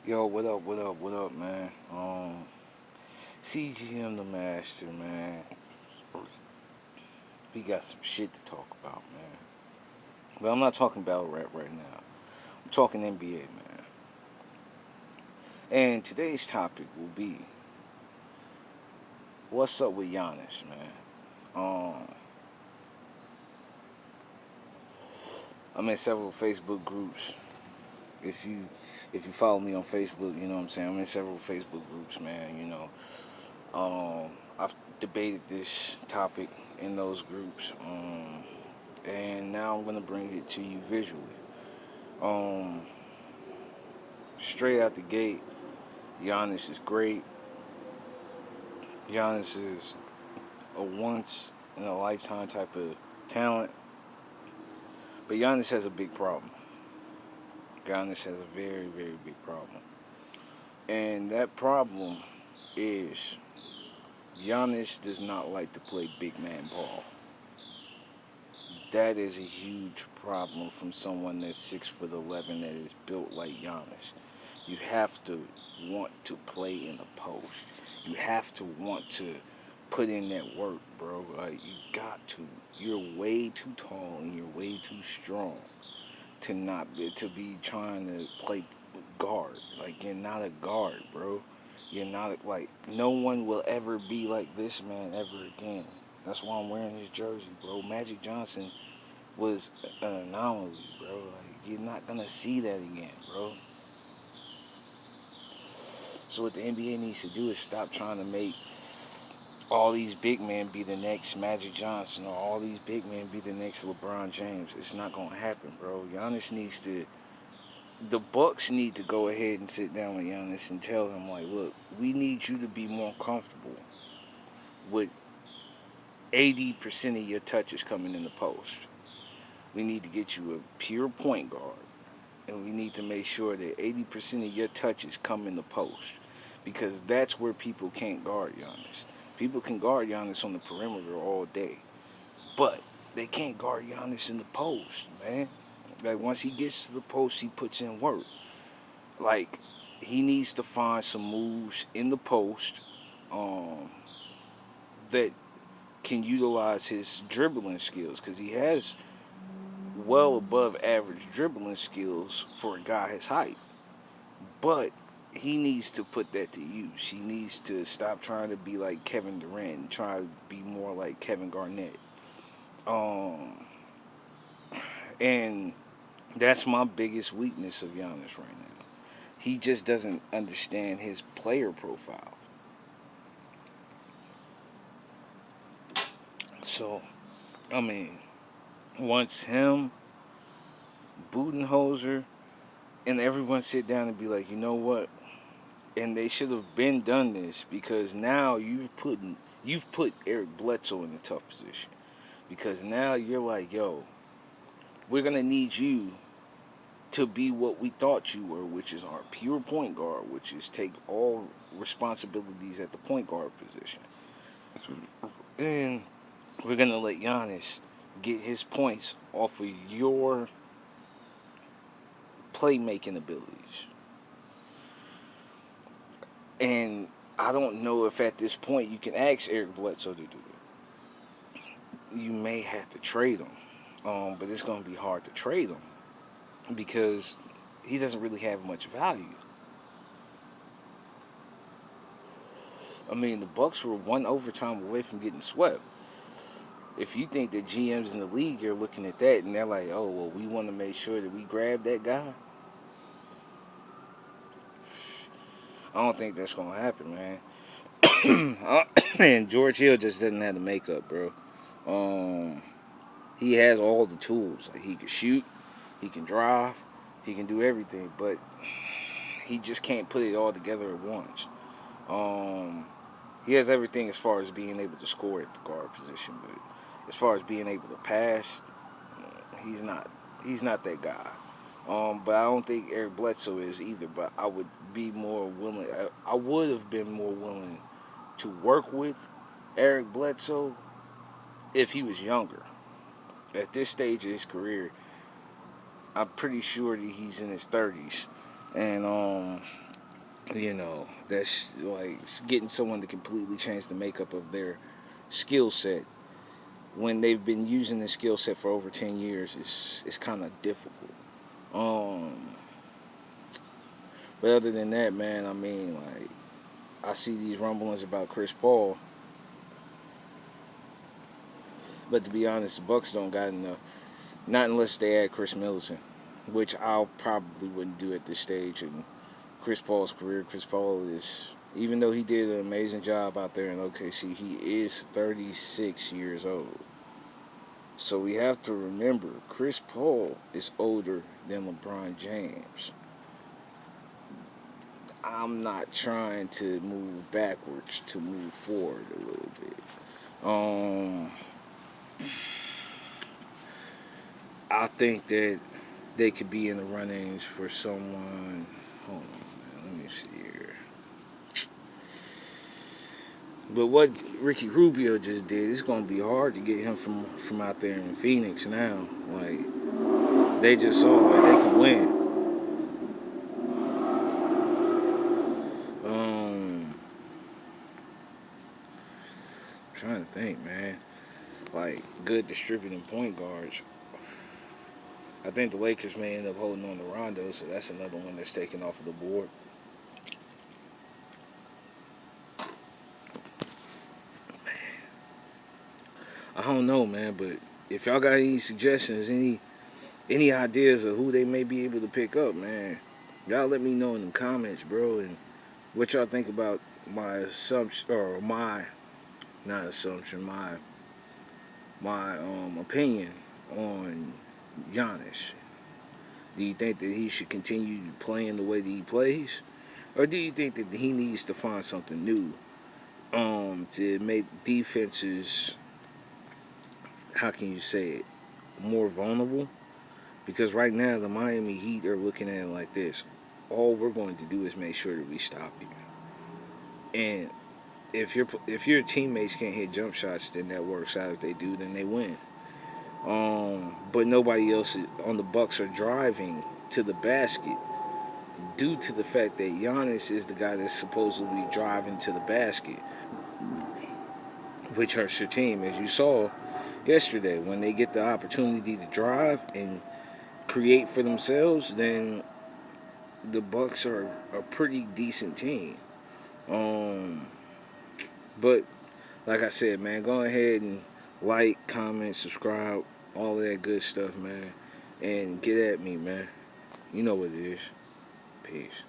Yo, what up, man? CGM the Master, man. We got some shit to talk about, man. But I'm not talking battle rap right now. I'm talking NBA, man. And today's topic will be what's up with Giannis, man. I'm in several Facebook groups. If you follow me on Facebook, you know what I'm saying. I'm in several Facebook groups, man. I've debated this topic in those groups, and now I'm gonna bring it to you visually. Um, Straight out the gate, Giannis is great. Giannis is a once in a lifetime type of talent, but Giannis has a big problem. Giannis has a very, very big problem, and that problem is Giannis does not like to play big man ball. That is a huge problem from someone that's 6'11" that is built like Giannis. You have to want to play in the post. You have to want to put in that work, bro. Like you got to. You're way too tall and you're way too strong to be trying to play guard. Like you're not a guard, bro. You're not like no one will ever be like this man ever again. That's why I'm wearing his jersey, bro. Magic Johnson was an anomaly, bro. Like you're not gonna see that again, bro. So what the NBA needs to do is stop trying to make all these big men be the next Magic Johnson or all these big men be the next LeBron James. It's not gonna happen, bro. Giannis needs to. The Bucks need to go ahead and sit down with Giannis and tell him, like, look, we need you to be more comfortable with 80% of your touches coming in the post. We need to get you a pure point guard, and we need to make sure that 80% of your touches come in the post, because that's where people can't guard Giannis. People can guard Giannis on the perimeter all day, but they can't guard Giannis in the post, man. Like, once he gets to the post, he puts in work. Like, he needs to find some moves in the post that can utilize his dribbling skills, because he has well above average dribbling skills for a guy his height. But he needs to put that to use. He needs to stop trying to be like Kevin Durant and try to be more like Kevin Garnett. And that's my biggest weakness of Giannis right now. He just doesn't understand his player profile. So, I mean, once him, Budenholzer, and everyone sit down and be like, you know what? And they should have been done this, because now you've put Eric Bledsoe in a tough position. Because now you're like, yo, we're gonna need you to be what we thought you were, which is our pure point guard, which is take all responsibilities at the point guard position. And we're gonna let Giannis get his points off of your playmaking abilities. And I don't know if at this point you can ask Eric Bledsoe to do it. You may have to trade him, but it's going to be hard to trade him because he doesn't really have much value. I mean, the Bucks were one overtime away from getting swept. If you think that GMs in the league are looking at that and they're like, oh, well, we want to make sure that we grab that guy, I don't think that's going to happen, man. And George Hill just doesn't have the makeup, bro. He has all the tools. Like, he can shoot, he can drive, he can do everything, but he just can't put it all together at once. He has everything as far as being able to score at the guard position, but as far as being able to pass, he's not. He's not that guy. But I don't think Eric Bledsoe is either. But I would be more willing. I would have been more willing to work with Eric Bledsoe if he was younger. At this stage of his career, I'm pretty sure that he's in his 30s, and That's like getting someone to completely change the makeup of their skill set when they've been using the skill set for over 10 years is kind of difficult. Um, but other than that, man, I mean, like, I see these rumblings about Chris Paul, but to be honest, the Bucks don't got enough. Not unless they add Chris Middleton, which I'll probably wouldn't do at this stage in Chris Paul's career. Chris Paul is, even though he did an amazing job out there in OKC, he is 36 years old. So we have to remember, Chris Paul is older than LeBron James. I'm not trying to move backwards to move forward a little bit. Um, I think that they could be in the runnings for someone. Hold on, man. Let me see here. But what Ricky Rubio just did, it's gonna be hard to get him from out there in Phoenix now. Like, they just saw like they can win. I'm trying to think, man. Like, good distributing point guards. I think the Lakers may end up holding on to Rondo, so that's another one that's taken off of the board. I don't know, man, but if y'all got any suggestions, any ideas of who they may be able to pick up, man, y'all let me know in the comments, bro, and what y'all think about my assumption, or my, not assumption, my opinion on Giannis. Do you think that he should continue playing the way that he plays? Or do you think that he needs to find something new to make defenses, how can you say it, more vulnerable? Because right now the Miami Heat are looking at it like this. All we're going to do is make sure that we stop you. And if your teammates can't hit jump shots, then that works out. If they do, then they win. But nobody else on the Bucks are driving to the basket due to the fact that Giannis is the guy that's supposedly driving to the basket, which hurts your team. As you saw yesterday, when they get the opportunity to drive and create for themselves, then the Bucks are a pretty decent team. But like I said, man, go ahead and like, comment, subscribe, all of that good stuff, man, and get at me, man. You know what it is. Peace.